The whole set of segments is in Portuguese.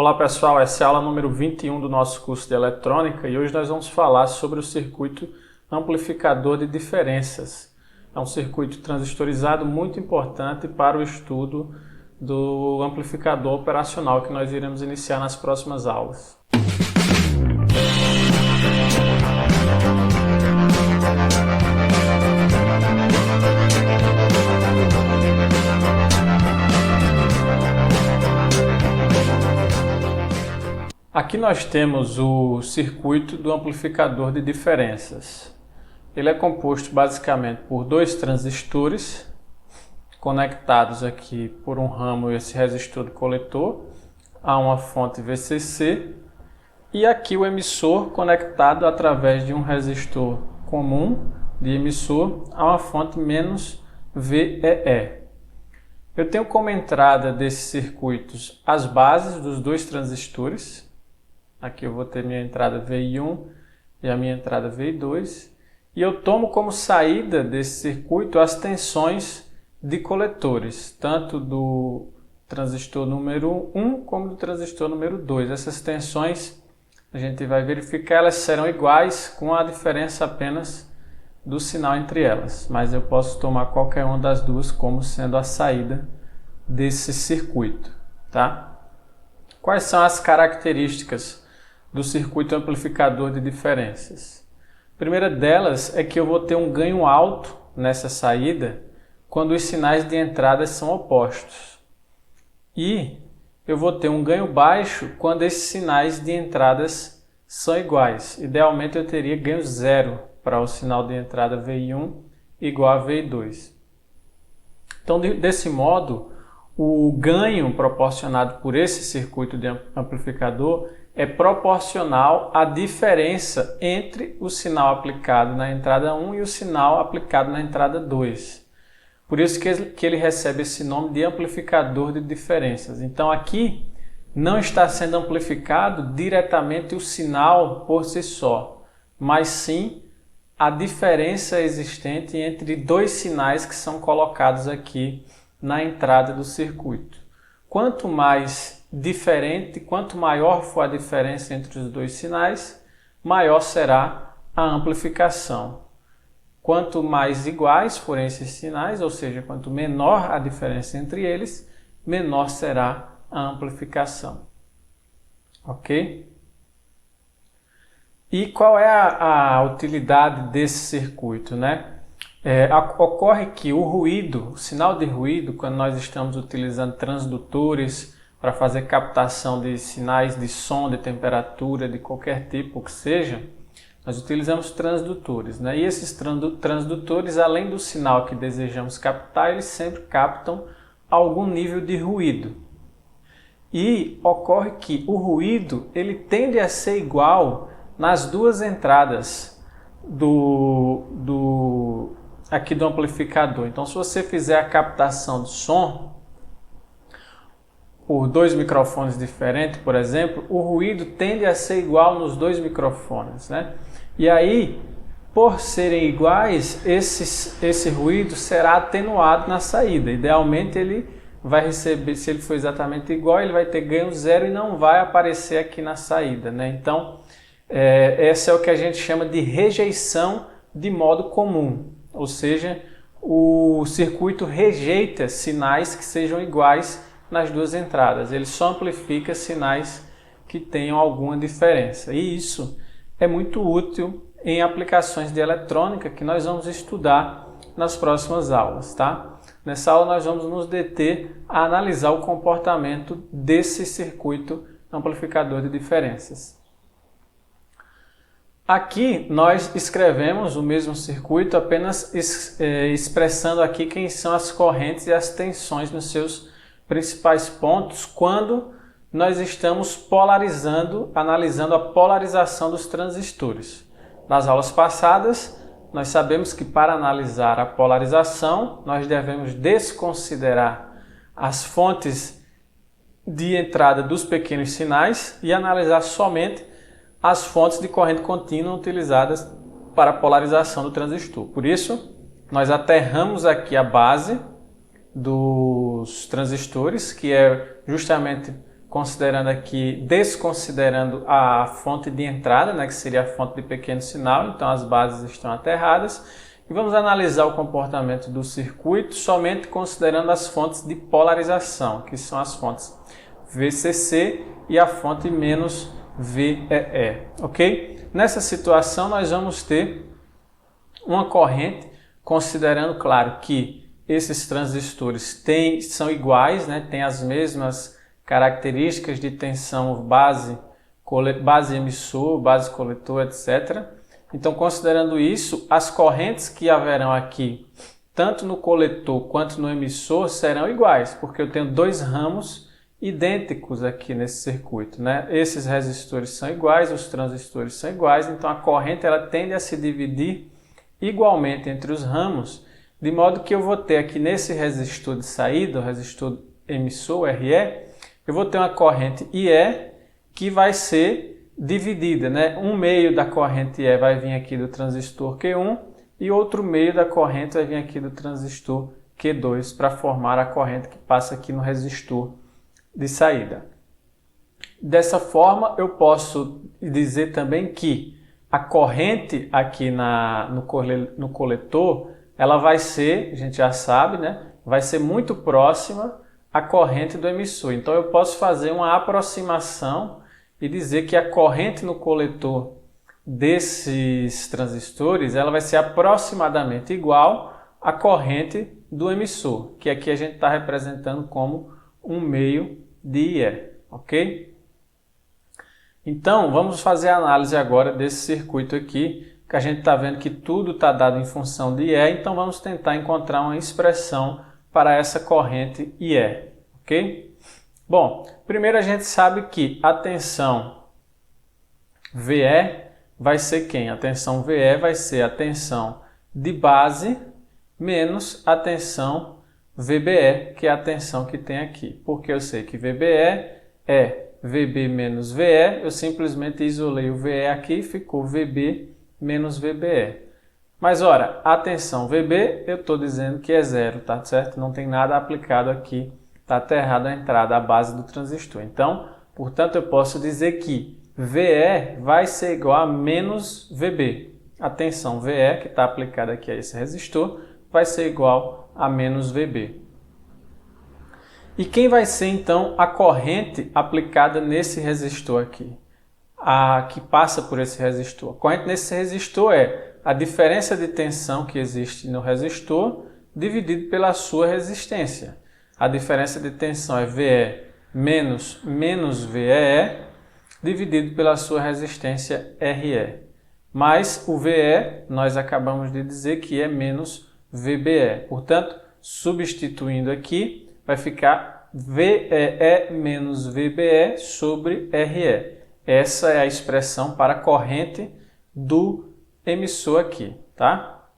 Olá pessoal, essa é a aula número 21 do nosso curso de eletrônica e hoje nós vamos falar sobre o circuito amplificador de diferenças. É um circuito transistorizado muito importante para o estudo do amplificador operacional que nós iremos iniciar nas próximas aulas. Aqui nós temos o circuito do amplificador de diferenças. Ele é composto basicamente por dois transistores conectados aqui por um ramo, esse resistor do coletor, a uma fonte VCC e aqui o emissor conectado através de um resistor comum de emissor a uma fonte menos VEE. Eu tenho como entrada desses circuitos as bases dos dois transistores. Aqui eu vou ter minha entrada VI1 e a minha entrada VI2. E eu tomo como saída desse circuito as tensões de coletores, tanto do transistor número 1 como do transistor número 2. Essas tensões, a gente vai verificar, elas serão iguais com a diferença apenas do sinal entre elas. Mas eu posso tomar qualquer uma das duas como sendo a saída desse circuito, tá? Quais são as características do circuito amplificador de diferenças? A primeira delas é que eu vou ter um ganho alto nessa saída quando os sinais de entrada são opostos. E eu vou ter um ganho baixo quando esses sinais de entradas são iguais. Idealmente eu teria ganho zero para o sinal de entrada VI1 igual a VI2. Então, desse modo, o ganho proporcionado por esse circuito de amplificador é proporcional à diferença entre o sinal aplicado na entrada 1 e o sinal aplicado na entrada 2. Por isso que ele recebe esse nome de amplificador de diferenças. Então aqui não está sendo amplificado diretamente o sinal por si só, mas sim a diferença existente entre dois sinais que são colocados aqui na entrada do circuito. Quanto mais diferente, quanto maior for a diferença entre os dois sinais, maior será a amplificação. Quanto mais iguais forem esses sinais, ou seja, quanto menor a diferença entre eles, menor será a amplificação. Ok? E qual é a utilidade desse circuito, né? Ocorre que o ruído, o sinal de ruído, quando nós estamos utilizando transdutores para fazer captação de sinais de som, de temperatura, de qualquer tipo que seja, nós utilizamos transdutores, né? E esses transdutores, além do sinal que desejamos captar, eles sempre captam algum nível de ruído. E ocorre que o ruído ele tende a ser igual nas duas entradas aqui do amplificador. Então, se você fizer a captação de som por dois microfones diferentes, por exemplo, o ruído tende a ser igual nos dois microfones, né? E aí, por serem iguais, esse ruído será atenuado na saída. Idealmente, ele vai receber, se ele for exatamente igual, ele vai ter ganho zero e não vai aparecer aqui na saída, né? Então, esse é o que a gente chama de rejeição de modo comum, ou seja, o circuito rejeita sinais que sejam iguais nas duas entradas, ele só amplifica sinais que tenham alguma diferença. E isso é muito útil em aplicações de eletrônica que nós vamos estudar nas próximas aulas, tá? Nessa aula nós vamos nos deter a analisar o comportamento desse circuito amplificador de diferenças. Aqui nós escrevemos o mesmo circuito, apenas expressando aqui quem são as correntes e as tensões nos seus principais pontos quando nós estamos analisando a polarização dos transistores. Nas aulas passadas, nós sabemos que para analisar a polarização, nós devemos desconsiderar as fontes de entrada dos pequenos sinais e analisar somente as fontes de corrente contínua utilizadas para a polarização do transistor. Por isso, nós aterramos aqui a base dos transistores, que é justamente considerando aqui, desconsiderando a fonte de entrada, né, que seria a fonte de pequeno sinal, então as bases estão aterradas. E vamos analisar o comportamento do circuito somente considerando as fontes de polarização, que são as fontes VCC e a fonte menos VEE, ok? Nessa situação nós vamos ter uma corrente, considerando, claro, que esses transistores são iguais, né? Têm as mesmas características de tensão base emissor, base coletor, etc. Então, considerando isso, as correntes que haverão aqui, tanto no coletor quanto no emissor, serão iguais, porque eu tenho dois ramos idênticos aqui nesse circuito, né? Esses resistores são iguais, os transistores são iguais, então a corrente ela tende a se dividir igualmente entre os ramos, de modo que eu vou ter aqui nesse resistor de saída, o resistor emissor, RE, eu vou ter uma corrente IE que vai ser dividida, né? Um meio da corrente IE vai vir aqui do transistor Q1 e outro meio da corrente vai vir aqui do transistor Q2 para formar a corrente que passa aqui no resistor de saída. Dessa forma, eu posso dizer também que a corrente aqui no coletor, ela vai ser, a gente já sabe, né? Vai ser muito próxima à corrente do emissor. Então, eu posso fazer uma aproximação e dizer que a corrente no coletor desses transistores, ela vai ser aproximadamente igual à corrente do emissor, que aqui a gente está representando como um meio de IE, ok? Então, vamos fazer a análise agora desse circuito aqui, que a gente está vendo que tudo está dado em função de IE, então vamos tentar encontrar uma expressão para essa corrente IE, ok? Bom, primeiro a gente sabe que a tensão VE vai ser quem? A tensão VE vai ser a tensão de base menos a tensão VBE, que é a tensão que tem aqui. Porque eu sei que VBE é VB menos VE, eu simplesmente isolei o VE aqui e ficou VB menos VBE. Mas, ora, a tensão VB, eu estou dizendo que é zero, tá certo? Não tem nada aplicado aqui, está aterrado a entrada, a base do transistor. Então, portanto, eu posso dizer que VE vai ser igual a menos VB. A tensão VE, que está aplicada aqui a esse resistor, vai ser igual a menos VB. E quem vai ser, então, a corrente aplicada nesse resistor aqui? A que passa por esse resistor. A corrente nesse resistor é a diferença de tensão que existe no resistor dividido pela sua resistência. A diferença de tensão é VE menos VEE dividido pela sua resistência RE. Mas o VE, nós acabamos de dizer que é menos VBE. Portanto, substituindo aqui, vai ficar VEE menos VBE sobre RE. Essa é a expressão para a corrente do emissor aqui, tá?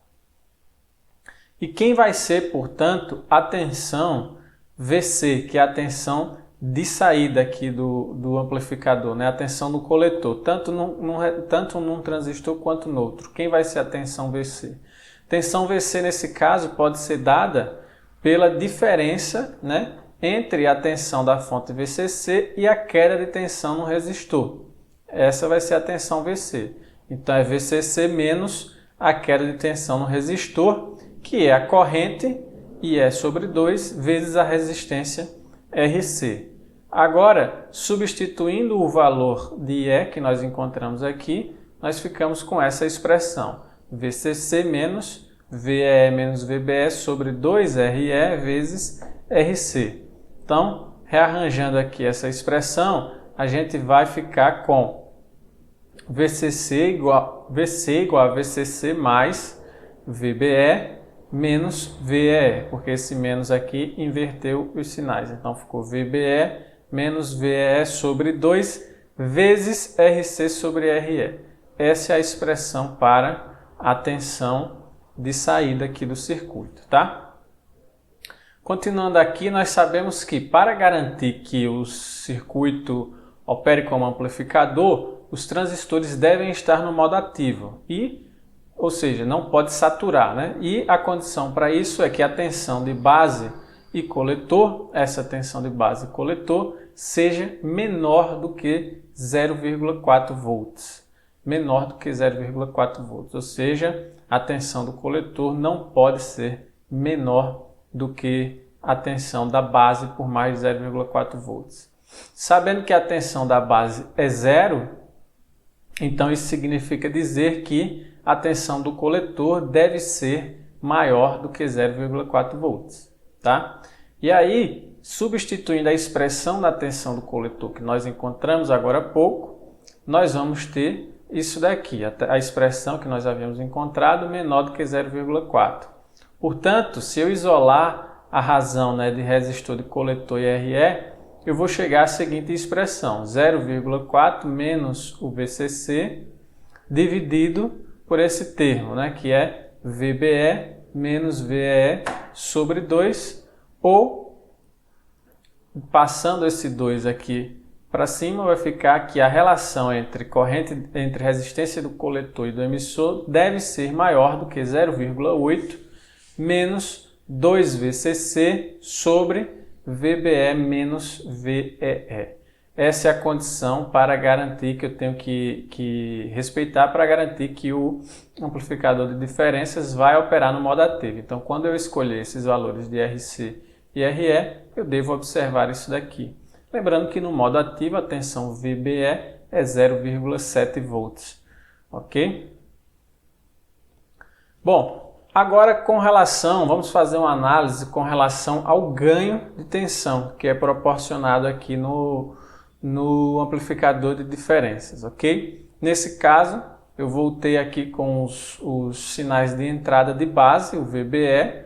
E quem vai ser, portanto, a tensão VC, que é a tensão de saída aqui do amplificador, né? A tensão no coletor, tanto num transistor quanto no outro. Quem vai ser a tensão VC? Tensão VC, nesse caso, pode ser dada pela diferença, né, entre a tensão da fonte VCC e a queda de tensão no resistor. Essa vai ser a tensão VC. Então, é VCC menos a queda de tensão no resistor, que é a corrente IE sobre 2 vezes a resistência RC. Agora, substituindo o valor de IE que nós encontramos aqui, nós ficamos com essa expressão. VCC menos VEE menos VBE sobre 2RE vezes RC. Então, rearranjando aqui essa expressão, a gente vai ficar com VCC igual a VCC mais VBE menos VEE, porque esse menos aqui inverteu os sinais. Então, ficou VBE menos VEE sobre 2 vezes RC sobre RE. Essa é a expressão para a tensão de saída aqui do circuito, tá? Continuando aqui, nós sabemos que para garantir que o circuito opere como amplificador, os transistores devem estar no modo ativo, ou seja, não pode saturar, né? E a condição para isso é que a tensão de base e coletor, essa tensão de base e coletor, seja menor do que 0,4 volts. Menor do que 0,4 volts, ou seja, a tensão do coletor não pode ser menor do que a tensão da base por mais de 0,4 volts. Sabendo que a tensão da base é zero, então isso significa dizer que a tensão do coletor deve ser maior do que 0,4 volts, tá? E aí, substituindo a expressão da tensão do coletor que nós encontramos agora há pouco, nós vamos ter isso daqui, a expressão que nós havíamos encontrado menor do que 0,4. Portanto, se eu isolar a razão, né, de resistor de coletor e RE, eu vou chegar à seguinte expressão, 0,4 menos o VCC dividido por esse termo, né, que é VBE menos VEE sobre 2, ou, passando esse 2 aqui para cima, vai ficar que a relação entre resistência do coletor e do emissor deve ser maior do que 0,8 menos 2VCC sobre VBE menos VEE. Essa é a condição para garantir que eu tenho que respeitar para garantir que o amplificador de diferenças vai operar no modo ativo. Então, quando eu escolher esses valores de RC e RE, eu devo observar isso daqui. Lembrando que no modo ativo a tensão VBE é 0,7 volts, ok? Bom, agora vamos fazer uma análise com relação ao ganho de tensão que é proporcionado aqui no amplificador de diferenças, ok? Nesse caso, eu voltei aqui com os sinais de entrada de base, o VBE,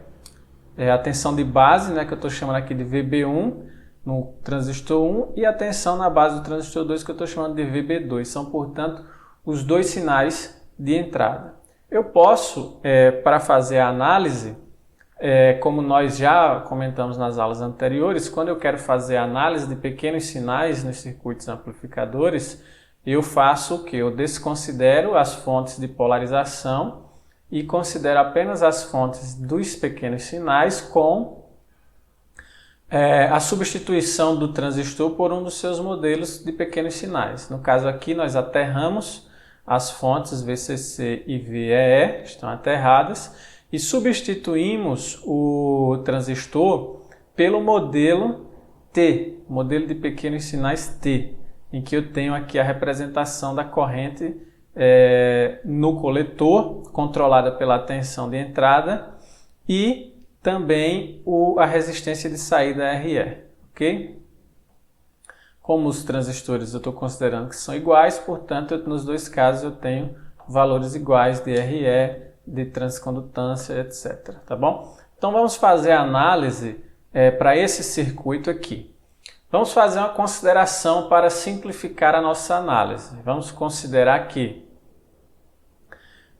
a tensão de base, né, que eu estou chamando aqui de VB1, no transistor 1, e a tensão na base do transistor 2, que eu estou chamando de VB2. São, portanto, os dois sinais de entrada. Eu posso, para fazer a análise, como nós já comentamos nas aulas anteriores, quando eu quero fazer a análise de pequenos sinais nos circuitos amplificadores, eu faço o que? Eu desconsidero as fontes de polarização e considero apenas as fontes dos pequenos sinais com a substituição do transistor por um dos seus modelos de pequenos sinais. No caso aqui, nós aterramos as fontes VCC e VEE, estão aterradas, e substituímos o transistor pelo modelo T, modelo de pequenos sinais T, em que eu tenho aqui a representação da corrente no coletor, controlada pela tensão de entrada, e também a resistência de saída RE, ok? Como os transistores eu estou considerando que são iguais, portanto, nos dois casos eu tenho valores iguais de RE, de transcondutância, etc. Tá bom? Então vamos fazer a análise para esse circuito aqui. Vamos fazer uma consideração para simplificar a nossa análise. Vamos considerar que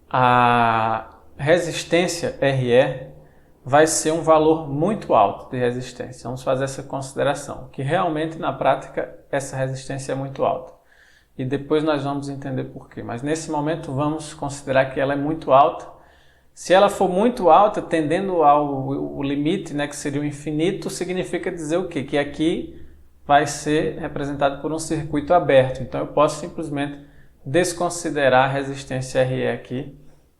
a resistência RE vai ser um valor muito alto de resistência. Vamos fazer essa consideração, que realmente na prática essa resistência é muito alta. E depois nós vamos entender por quê. Mas nesse momento vamos considerar que ela é muito alta. Se ela for muito alta, tendendo ao limite, né, que seria o infinito, significa dizer o quê? Que aqui vai ser representado por um circuito aberto. Então eu posso simplesmente desconsiderar a resistência RE aqui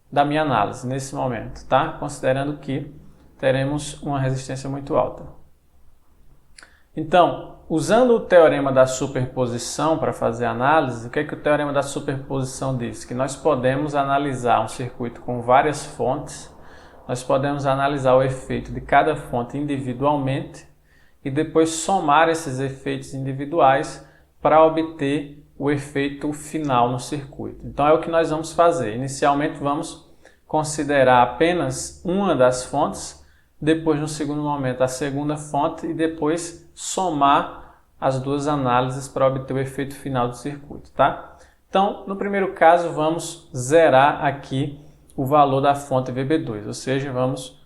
da minha análise nesse momento, tá? Considerando que teremos uma resistência muito alta. Então, usando o teorema da superposição para fazer a análise, o que é que o teorema da superposição diz? Que nós podemos analisar um circuito com várias fontes, nós podemos analisar o efeito de cada fonte individualmente e depois somar esses efeitos individuais para obter o efeito final no circuito. Então é o que nós vamos fazer. Inicialmente vamos considerar apenas uma das fontes, depois no segundo momento a segunda fonte e depois somar as duas análises para obter o efeito final do circuito, tá? Então, no primeiro caso, vamos zerar aqui o valor da fonte VB2, ou seja, vamos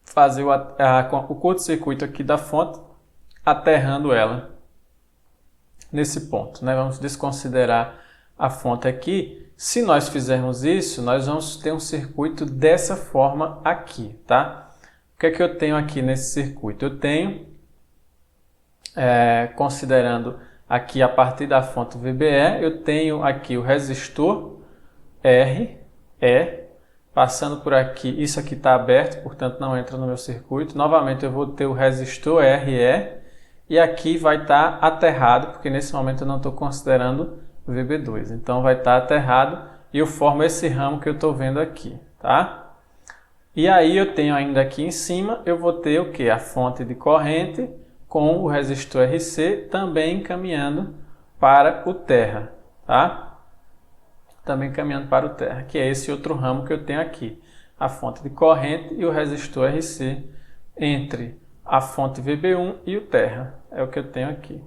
fazer o curto-circuito aqui da fonte, aterrando ela nesse ponto, né? Vamos desconsiderar a fonte aqui. Se nós fizermos isso, nós vamos ter um circuito dessa forma aqui, tá? O que é que eu tenho aqui nesse circuito? Eu tenho considerando aqui a partir da fonte VBE, eu tenho aqui o resistor RE, passando por aqui, isso aqui está aberto, portanto não entra no meu circuito. Novamente eu vou ter o resistor RE e aqui vai estar aterrado, porque nesse momento eu não estou considerando VB2. Então vai estar aterrado e eu formo esse ramo que eu estou vendo aqui, tá? E aí eu tenho ainda aqui em cima, eu vou ter o que? A fonte de corrente com o resistor RC também caminhando para o terra, tá? Também caminhando para o terra, que é esse outro ramo que eu tenho aqui. A fonte de corrente e o resistor RC entre a fonte VB1 e o terra. É o que eu tenho aqui.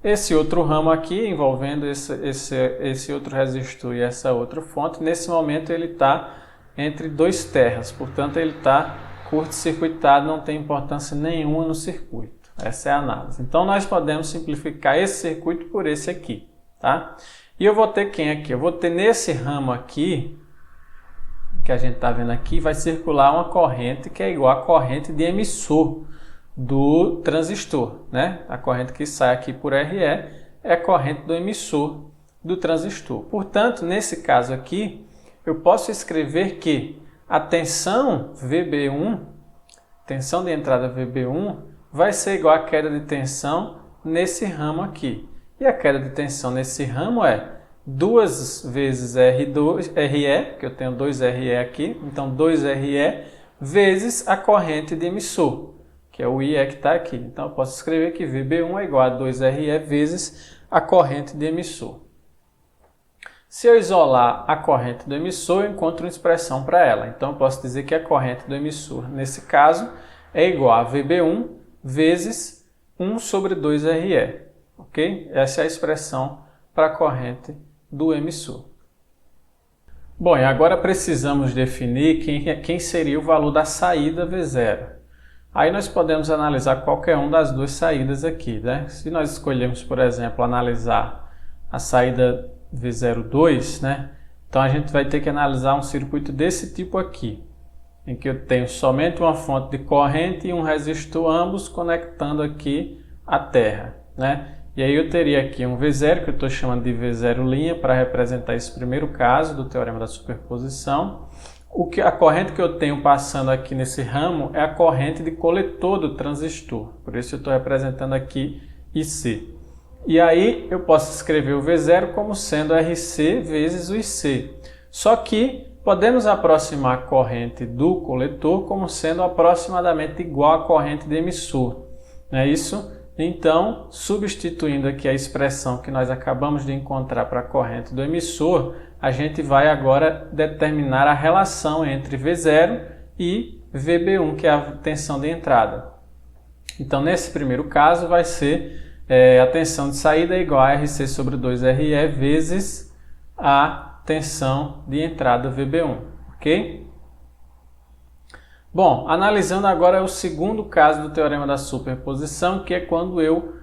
Esse outro ramo aqui, envolvendo esse outro resistor e essa outra fonte, nesse momento ele está entre dois terras, portanto ele está curto-circuitado, não tem importância nenhuma no circuito. Essa é a análise. Então nós podemos simplificar esse circuito por esse aqui, tá? E eu vou ter quem aqui? Eu vou ter nesse ramo aqui, que a gente está vendo aqui, vai circular uma corrente que é igual à corrente de emissor do transistor, né? A corrente que sai aqui por RE é a corrente do emissor do transistor. Portanto, nesse caso aqui, eu posso escrever que a tensão VB1, tensão de entrada VB1, vai ser igual à queda de tensão nesse ramo aqui. E a queda de tensão nesse ramo é 2 vezes RE, que eu tenho 2 RE aqui, então 2 RE vezes a corrente de emissor, que é o IE que está aqui. Então eu posso escrever que VB1 é igual a 2 RE vezes a corrente de emissor. Se eu isolar a corrente do emissor, eu encontro uma expressão para ela. Então eu posso dizer que a corrente do emissor, nesse caso, é igual a VB1 vezes 1 sobre 2 RE. Ok? Essa é a expressão para a corrente do emissor. Bom, e agora precisamos definir quem seria o valor da saída V0. Aí nós podemos analisar qualquer uma das duas saídas aqui, né? Se nós escolhermos, por exemplo, analisar a saída V02, né? Então a gente vai ter que analisar um circuito desse tipo aqui, em que eu tenho somente uma fonte de corrente e um resistor, ambos conectando aqui a terra, né? E aí eu teria aqui um V0, que eu estou chamando de V0' para representar esse primeiro caso do teorema da superposição. A corrente que eu tenho passando aqui nesse ramo é a corrente de coletor do transistor, por isso eu estou representando aqui IC. E aí eu posso escrever o V0 como sendo RC vezes o IC. Só que podemos aproximar a corrente do coletor como sendo aproximadamente igual à corrente de emissor, não é isso? Então, substituindo aqui a expressão que nós acabamos de encontrar para a corrente do emissor, a gente vai agora determinar a relação entre V0 e VB1, que é a tensão de entrada. Então, nesse primeiro caso, vai ser a tensão de saída igual a RC sobre 2RE vezes a tensão de entrada VB1, ok? Bom, analisando agora o segundo caso do teorema da superposição, que é quando eu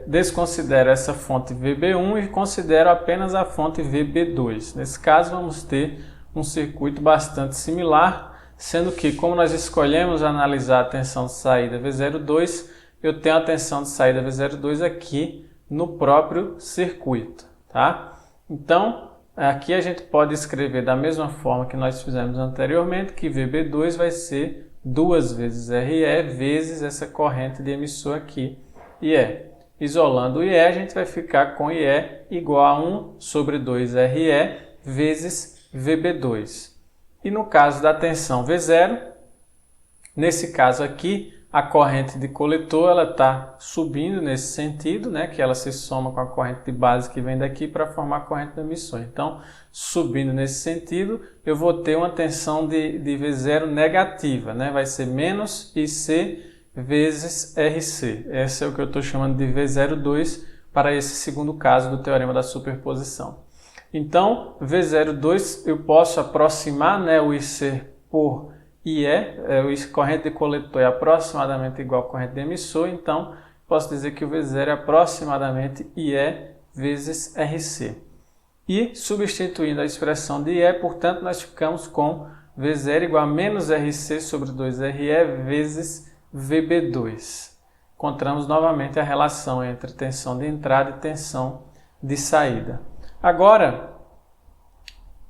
desconsidero essa fonte VB1 e considero apenas a fonte VB2. Nesse caso, vamos ter um circuito bastante similar, sendo que, como nós escolhemos analisar a tensão de saída V02, eu tenho a tensão de saída V02 aqui no próprio circuito, tá? Então, aqui a gente pode escrever da mesma forma que nós fizemos anteriormente, que VB2 vai ser 2 vezes RE vezes essa corrente de emissor aqui, IE. Isolando o IE, a gente vai ficar com IE igual a 1 sobre 2 RE vezes VB2. E no caso da tensão V0, nesse caso aqui, a corrente de coletor ela está subindo nesse sentido, né, que ela se soma com a corrente de base que vem daqui para formar a corrente do emissor. Então, subindo nesse sentido, eu vou ter uma tensão de V0 negativa, né, vai ser menos IC vezes RC. Esse é o que eu estou chamando de V02 para esse segundo caso do teorema da superposição. Então, V02 eu posso aproximar, né, o IC por IE, a corrente de coletor é aproximadamente igual à corrente de emissor, então posso dizer que o V0 é aproximadamente IE vezes RC. E substituindo a expressão de IE, portanto, nós ficamos com V0 igual a menos RC sobre 2RE vezes VB2. encontramos novamente a relação entre tensão de entrada e tensão de saída. Agora,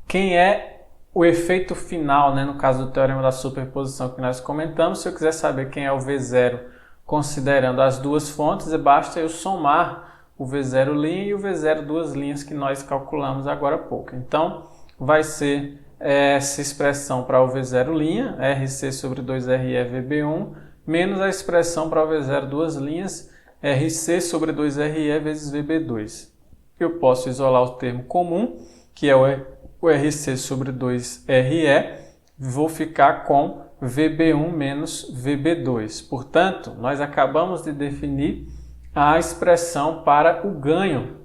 quem é o efeito final, né, no caso do teorema da superposição que nós comentamos? Se eu quiser saber quem é o V0 considerando as duas fontes, basta eu somar o V0 linha e o V0 duas linhas que nós calculamos agora há pouco. Então, vai ser essa expressão para o V0 linha, RC sobre 2RE VB1, menos a expressão para o V0 duas linhas, RC sobre 2RE vezes VB2. Eu posso isolar o termo comum, que é o RC sobre 2RE, vou ficar com VB1 menos VB2. Portanto, nós acabamos de definir a expressão para o ganho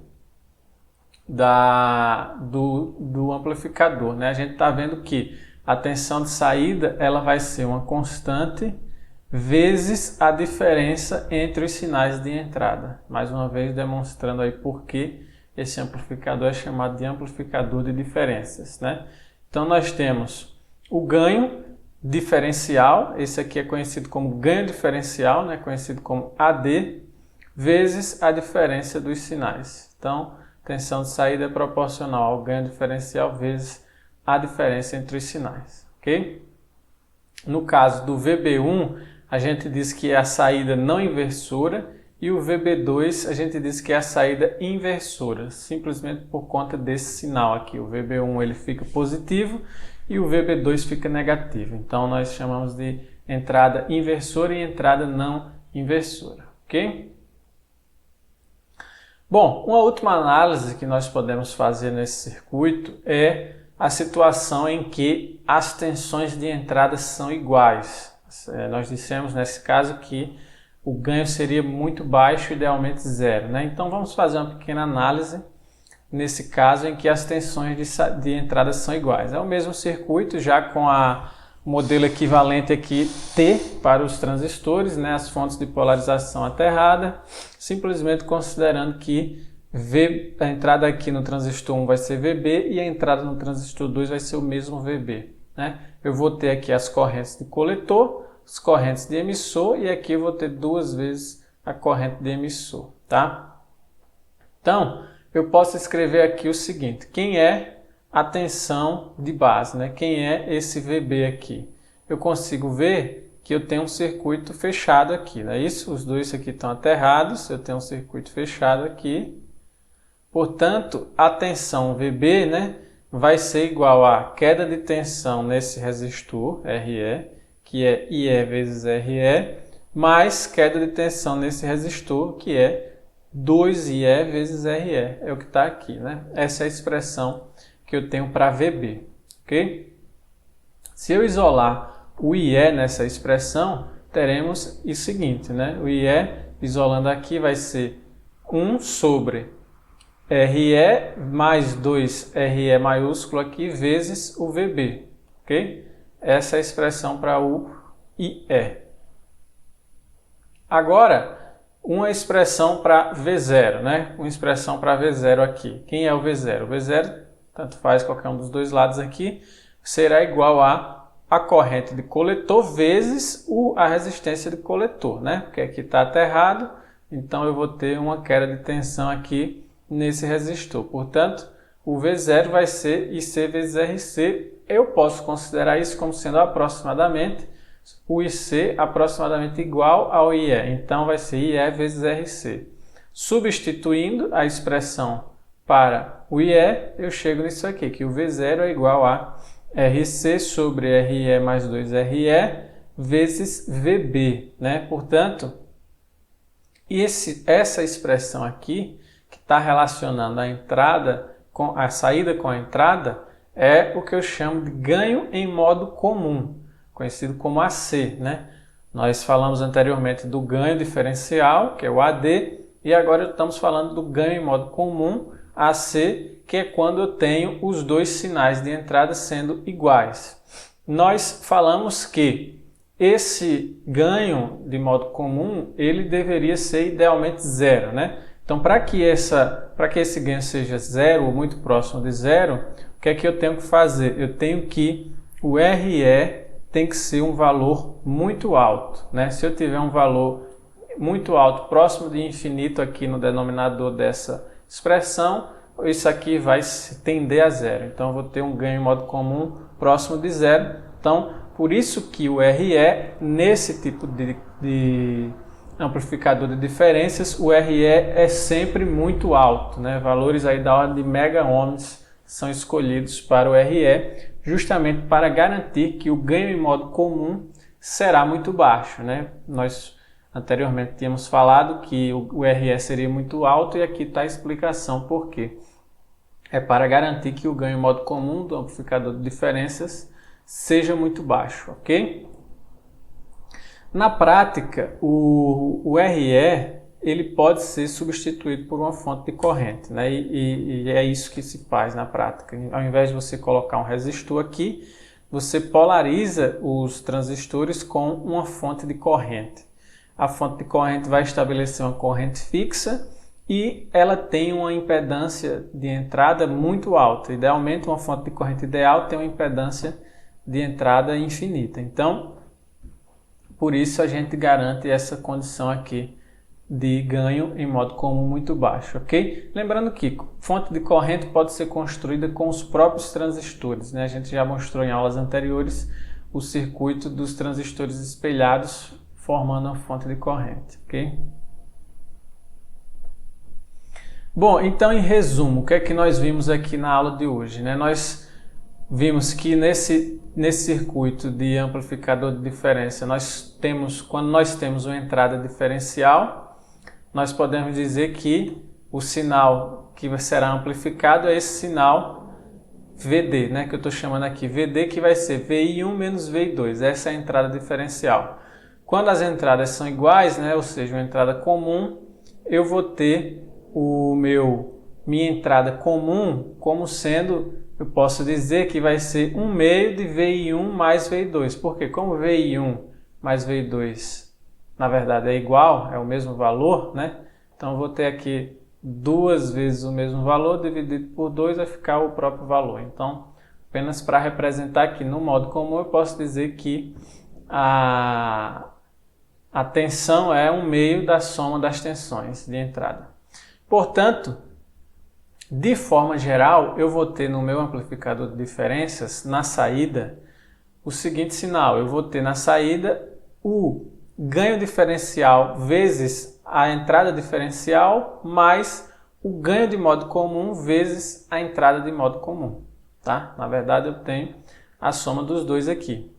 do amplificador, né? A gente está vendo que a tensão de saída ela vai ser uma constante vezes a diferença entre os sinais de entrada. Mais uma vez demonstrando aí por que esse amplificador é chamado de amplificador de diferenças, né? Então nós temos o ganho diferencial, esse aqui é conhecido como ganho diferencial, né? Conhecido como AD, vezes a diferença dos sinais. Então, tensão de saída é proporcional ao ganho diferencial vezes a diferença entre os sinais, ok? No caso do VB1, a gente diz que é a saída não inversora e o VB2 a gente diz que é a saída inversora, simplesmente por conta desse sinal aqui. O VB1 ele fica positivo e o VB2 fica negativo. Então, nós chamamos de entrada inversora e entrada não inversora, ok? Bom, uma última análise que nós podemos fazer nesse circuito é a situação em que as tensões de entrada são iguais. Nós dissemos nesse caso que o ganho seria muito baixo, idealmente zero, né? Então vamos fazer uma pequena análise nesse caso em que as tensões de entrada são iguais. É o mesmo circuito, já com o modelo equivalente aqui T para os transistores, né? As fontes de polarização aterrada, simplesmente considerando que a entrada aqui no transistor 1 vai ser VB e a entrada no transistor 2 vai ser o mesmo VB, né? Eu vou ter aqui as correntes de coletor, as correntes de emissor e aqui eu vou ter duas vezes a corrente de emissor, tá? Então, eu posso escrever aqui o seguinte: quem é a tensão de base, né? Quem é esse VB aqui? Eu consigo ver que eu tenho um circuito fechado aqui, não é isso? Os dois aqui estão aterrados, eu tenho um circuito fechado aqui. Portanto, a tensão VB, né, vai ser igual a queda de tensão nesse resistor RE, que é IE vezes RE, mais queda de tensão nesse resistor, que é 2IE vezes RE. É o que está aqui, né? Essa é a expressão que eu tenho para VB, ok? Se eu isolar o IE nessa expressão, teremos o seguinte, né? O IE, isolando aqui, vai ser 1 sobre RE mais 2RE maiúsculo aqui vezes o VB, ok? Essa é a expressão para o IE. Agora, uma expressão para V0, né? Uma expressão para V0 aqui. Quem é o V0? O V0, tanto faz qualquer um dos dois lados aqui, será igual a corrente de coletor vezes a resistência de coletor, né? Porque aqui está aterrado, então eu vou ter uma queda de tensão aqui nesse resistor. Portanto, o V0 vai ser IC vezes RC. Eu posso considerar isso como sendo aproximadamente o IC aproximadamente igual ao IE. Então, vai ser IE vezes RC. Substituindo a expressão para o IE, eu chego nisso aqui, que o V0 é igual a RC sobre RE mais 2RE vezes VB, né? Portanto, essa expressão aqui, que está relacionando a entrada com a saída com a entrada, é o que eu chamo de ganho em modo comum, conhecido como AC, né? Nós falamos anteriormente do ganho diferencial, que é o AD, e agora estamos falando do ganho em modo comum, AC, que é quando eu tenho os dois sinais de entrada sendo iguais. Nós falamos que esse ganho de modo comum, ele deveria ser idealmente zero, né? Então, para que esse ganho seja zero ou muito próximo de zero, o que é que eu tenho que fazer? Eu tenho que o RE tem que ser um valor muito alto, né? Se eu tiver um valor muito alto, próximo de infinito aqui no denominador dessa expressão, isso aqui vai tender a zero. Então, eu vou ter um ganho em modo comum próximo de zero. Então, por isso que o RE, nesse tipo de amplificador de diferenças, o RE é sempre muito alto, né? Valores aí da ordem de mega-ohms são escolhidos para o RE, justamente para garantir que o ganho em modo comum será muito baixo, né? Nós anteriormente tínhamos falado que o RE seria muito alto e aqui está a explicação por quê. É para garantir que o ganho em modo comum do amplificador de diferenças seja muito baixo, ok? Na prática, o RE ele pode ser substituído por uma fonte de corrente, né? E é isso que se faz na prática. Ao invés de você colocar um resistor aqui, você polariza os transistores com uma fonte de corrente. A fonte de corrente vai estabelecer uma corrente fixa e ela tem uma impedância de entrada muito alta. Idealmente, uma fonte de corrente ideal tem uma impedância de entrada infinita. Então, por isso a gente garante essa condição aqui de ganho em modo comum muito baixo, ok? Lembrando que fonte de corrente pode ser construída com os próprios transistores, né? A gente já mostrou em aulas anteriores o circuito dos transistores espelhados formando uma fonte de corrente, ok? Bom, então em resumo, o que é que nós vimos aqui na aula de hoje, né? Nós vimos que nesse circuito de amplificador de diferença, quando nós temos uma entrada diferencial, nós podemos dizer que o sinal que será amplificado é esse sinal VD, né, que eu estou chamando aqui VD, que vai ser VI1 menos VI2, essa é a entrada diferencial. Quando as entradas são iguais, né, ou seja, uma entrada comum, eu vou ter minha entrada comum como sendo, eu posso dizer que vai ser 1 meio de VI1 mais VI2, porque como VI1 mais VI2 na verdade é igual, é o mesmo valor, né? Então eu vou ter aqui 2 vezes o mesmo valor dividido por 2 vai ficar o próprio valor. Então, apenas para representar aqui no modo comum, eu posso dizer que a tensão é 1 meio da soma das tensões de entrada. Portanto, de forma geral, eu vou ter no meu amplificador de diferenças, na saída, o seguinte sinal. Eu vou ter na saída o ganho diferencial vezes a entrada diferencial mais o ganho de modo comum vezes a entrada de modo comum, tá? Na verdade, eu tenho a soma dos dois aqui.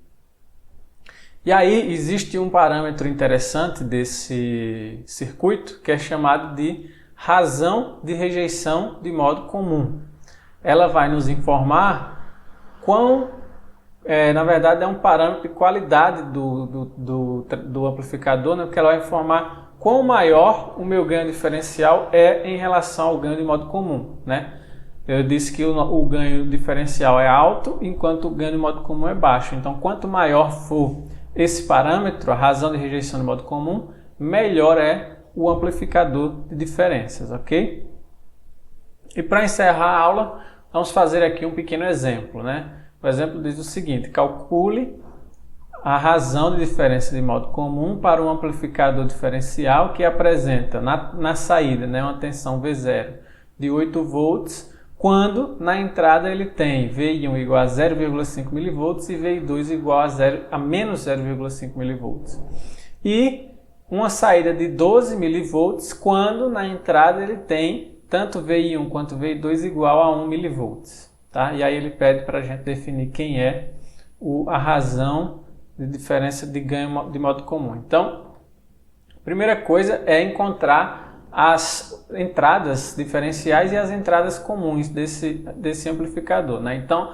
E aí, existe um parâmetro interessante desse circuito que é chamado de razão de rejeição de modo comum. Ela vai nos informar na verdade é um parâmetro de qualidade do amplificador, né? Porque ela vai informar quão maior o meu ganho diferencial é em relação ao ganho de modo comum, né? Eu disse que o ganho diferencial é alto, enquanto o ganho de modo comum é baixo. Então, quanto maior for esse parâmetro, a razão de rejeição de modo comum, melhor é o amplificador de diferenças, ok? E para encerrar a aula, vamos fazer aqui um pequeno exemplo, né? O exemplo diz o seguinte: calcule a razão de diferença de modo comum para um amplificador diferencial que apresenta na saída, né, uma tensão V0 de 8 volts, quando na entrada ele tem VI1 igual a 0,5 mV e VI2 igual a menos 0,5 mV. E uma saída de 12 mV quando na entrada ele tem tanto VI1 quanto VI2 igual a 1 mV. Tá? E aí ele pede para a gente definir quem é a razão de diferença de ganho de modo comum. Então, a primeira coisa é encontrar as entradas diferenciais e as entradas comuns desse amplificador, né? Então,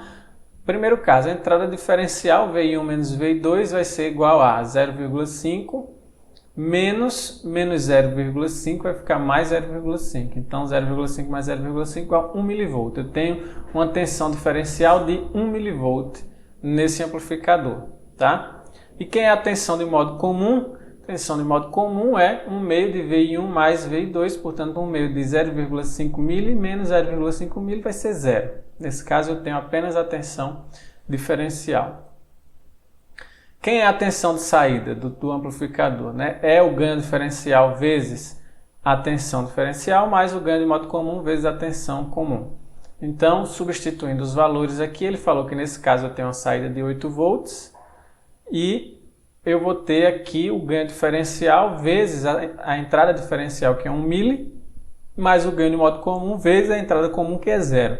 primeiro caso, a entrada diferencial VI1 menos VI2 vai ser igual a 0,5 menos 0,5 vai ficar mais 0,5. Então, 0,5 mais 0,5 igual a 1 mV. Eu tenho uma tensão diferencial de 1 mV nesse amplificador, tá? E quem é a tensão de modo comum? A tensão de modo comum é 1 meio de VI1 mais VI2, portanto 1 meio de 0,5 mili menos 0,5 mili vai ser 0. Nesse caso eu tenho apenas a tensão diferencial. Quem é a tensão de saída do amplificador, né? É o ganho diferencial vezes a tensão diferencial mais o ganho de modo comum vezes a tensão comum. Então, substituindo os valores aqui, ele falou que nesse caso eu tenho uma saída de 8 volts e eu vou ter aqui o ganho diferencial vezes a entrada diferencial, que é 1 mili, mais o ganho de modo comum vezes a entrada comum, que é 0.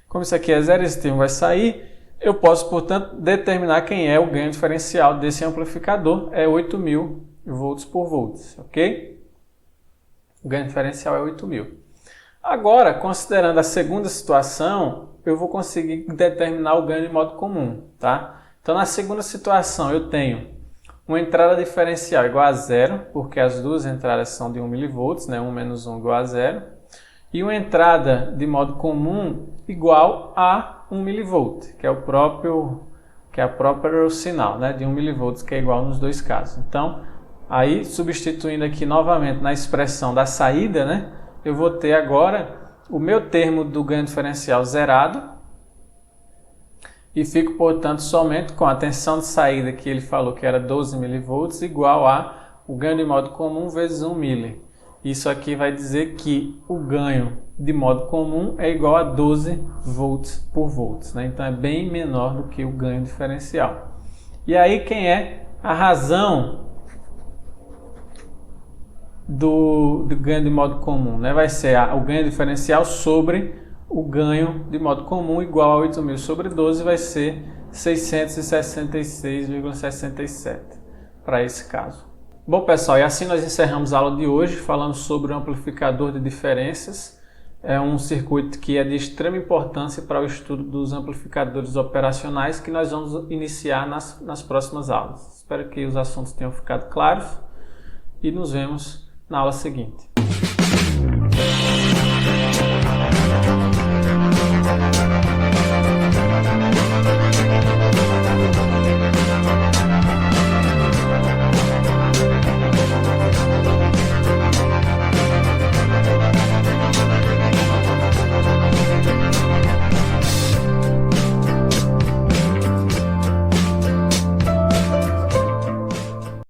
Como isso aqui é 0, esse termo vai sair. Eu posso, portanto, determinar quem é o ganho diferencial desse amplificador. É 8.000 volts por volts, ok? O ganho diferencial é 8.000. Agora, considerando a segunda situação, eu vou conseguir determinar o ganho de modo comum, tá? Então, na segunda situação, eu tenho uma entrada diferencial igual a 0, porque as duas entradas são de 1 mV, né? 1 menos 1 igual a 0. E uma entrada de modo comum igual a 1 mV, que é a própria sinal, né? De 1 mV, que é igual nos dois casos. Então, aí substituindo aqui novamente na expressão da saída, né? Eu vou ter agora o meu termo do ganho diferencial zerado e fico, portanto, somente com a tensão de saída que ele falou que era 12 mV igual a o ganho de modo comum vezes 1 mili. Isso aqui vai dizer que o ganho de modo comum é igual a 12 volts por volts, né? Então é bem menor do que o ganho diferencial. E aí quem é a razão do ganho de modo comum, né? Vai ser o ganho diferencial sobre o ganho de modo comum igual a 8.000 sobre 12, vai ser 666,67 para esse caso. Bom, pessoal, e assim nós encerramos a aula de hoje falando sobre o amplificador de diferenças. É um circuito que é de extrema importância para o estudo dos amplificadores operacionais que nós vamos iniciar nas próximas aulas. Espero que os assuntos tenham ficado claros e nos vemos na aula seguinte.